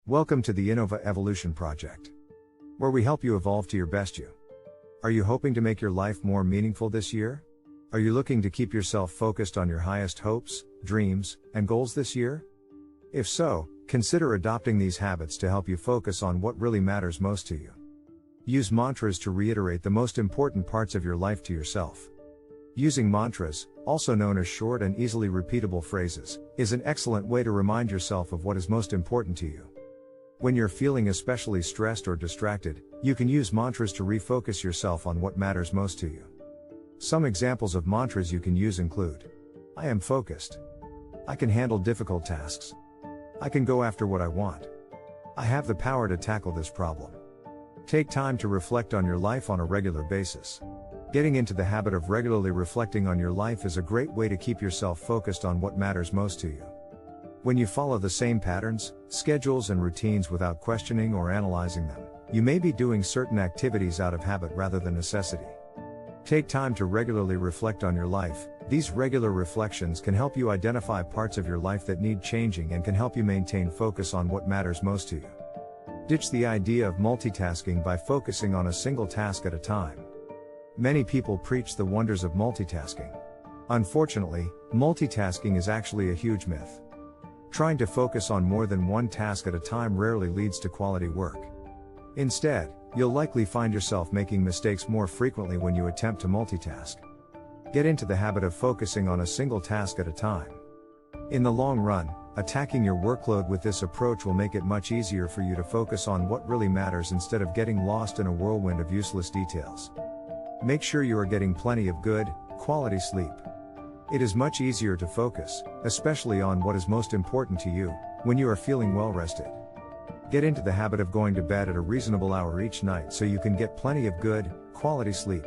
Welcome to the Innova Evolution Project, where we help you evolve to your best you. Are you hoping to make your life more meaningful this year? Are you looking to keep yourself focused on your highest hopes, dreams, and goals this year? If so, consider adopting these habits to help you focus on what really matters most to you. Use mantras to reiterate the most important parts of your life to yourself. Using mantras, also known as short and easily repeatable phrases, is an excellent way to remind yourself of what is most important to you. When you're feeling especially stressed or distracted, you can use mantras to refocus yourself on what matters most to you. Some examples of mantras you can use include: I am focused. I can handle difficult tasks. I can go after what I want. I have the power to tackle this problem. Take time to reflect on your life on a regular basis. Getting into the habit of regularly reflecting on your life is a great way to keep yourself focused on what matters most to you. When you follow the same patterns, schedules, and routines without questioning or analyzing them, you may be doing certain activities out of habit rather than necessity. Take time to regularly reflect on your life. These regular reflections can help you identify parts of your life that need changing and can help you maintain focus on what matters most to you. Ditch the idea of multitasking by focusing on a single task at a time. Many people preach the wonders of multitasking. Unfortunately, multitasking is actually a huge myth. Trying to focus on more than one task at a time rarely leads to quality work. Instead, you'll likely find yourself making mistakes more frequently when you attempt to multitask. Get into the habit of focusing on a single task at a time. In the long run, attacking your workload with this approach will make it much easier for you to focus on what really matters instead of getting lost in a whirlwind of useless details. Make sure you are getting plenty of good, quality sleep. It is much easier to focus, especially on what is most important to you, when you are feeling well rested. Get into the habit of going to bed at a reasonable hour each night so you can get plenty of good, quality sleep.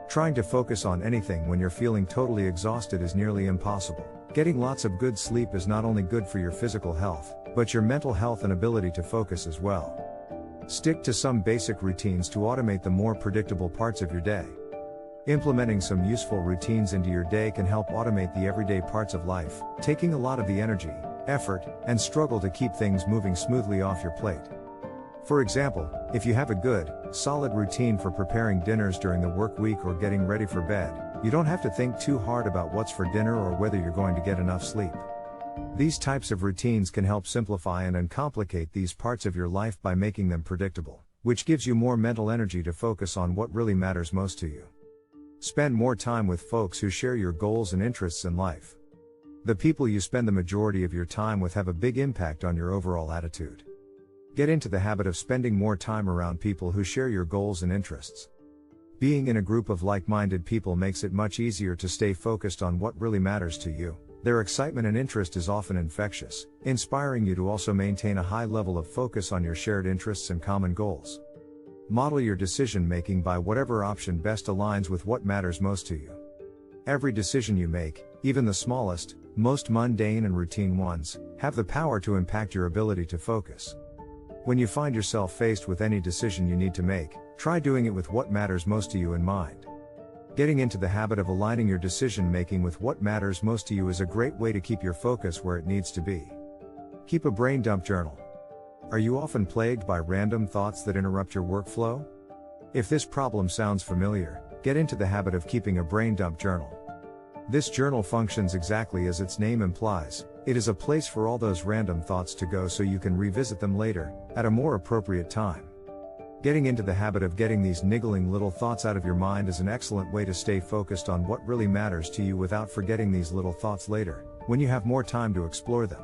Trying to focus on anything when you're feeling totally exhausted is nearly impossible. Getting lots of good sleep is not only good for your physical health, but your mental health and ability to focus as well. Stick to some basic routines to automate the more predictable parts of your day. Implementing some useful routines into your day can help automate the everyday parts of life, taking a lot of the energy, effort, and struggle to keep things moving smoothly off your plate. For example, if you have a good, solid routine for preparing dinners during the work week or getting ready for bed, you don't have to think too hard about what's for dinner or whether you're going to get enough sleep. These types of routines can help simplify and uncomplicate these parts of your life by making them predictable, which gives you more mental energy to focus on what really matters most to you. Spend more time with folks who share your goals and interests in life. The people you spend the majority of your time with have a big impact on your overall attitude. Get into the habit of spending more time around people who share your goals and interests. Being in a group of like-minded people makes it much easier to stay focused on what really matters to you. Their excitement and interest is often infectious, inspiring you to also maintain a high level of focus on your shared interests and common goals. Model your decision-making by whatever option best aligns with what matters most to you. Every decision you make, even the smallest, most mundane and routine ones, have the power to impact your ability to focus. When you find yourself faced with any decision you need to make, try doing it with what matters most to you in mind. Getting into the habit of aligning your decision-making with what matters most to you is a great way to keep your focus where it needs to be. Keep a brain dump journal. Are you often plagued by random thoughts that interrupt your workflow? If this problem sounds familiar, get into the habit of keeping a brain dump journal. This journal functions exactly as its name implies. It is a place for all those random thoughts to go so you can revisit them later, at a more appropriate time. Getting into the habit of getting these niggling little thoughts out of your mind is an excellent way to stay focused on what really matters to you without forgetting these little thoughts later, when you have more time to explore them.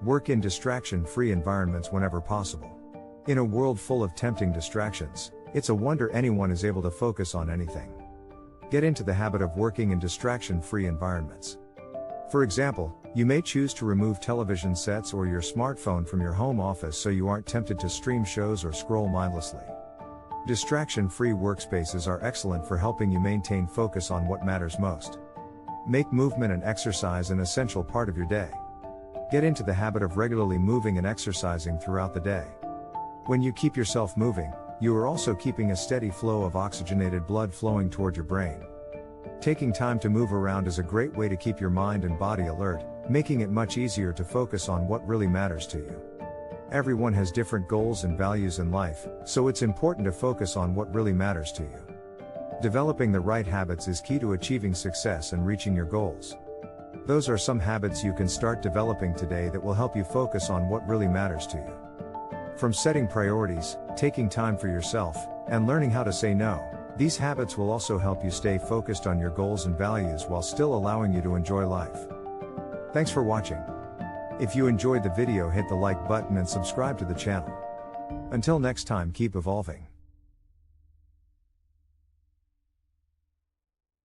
Work in distraction-free environments whenever possible. In a world full of tempting distractions, it's a wonder anyone is able to focus on anything. Get into the habit of working in distraction-free environments. For example, you may choose to remove television sets or your smartphone from your home office so you aren't tempted to stream shows or scroll mindlessly. Distraction-free workspaces are excellent for helping you maintain focus on what matters most. Make movement and exercise an essential part of your day. Get into the habit of regularly moving and exercising throughout the day. When you keep yourself moving, you are also keeping a steady flow of oxygenated blood flowing toward your brain. Taking time to move around is a great way to keep your mind and body alert, making it much easier to focus on what really matters to you. Everyone has different goals and values in life, so it's important to focus on what really matters to you. Developing the right habits is key to achieving success and reaching your goals. Those are some habits you can start developing today that will help you focus on what really matters to you. From setting priorities, taking time for yourself, and learning how to say no, these habits will also help you stay focused on your goals and values while still allowing you to enjoy life. Thanks for watching. If you enjoyed the video, hit the like button and subscribe to the channel. Until next time, keep evolving.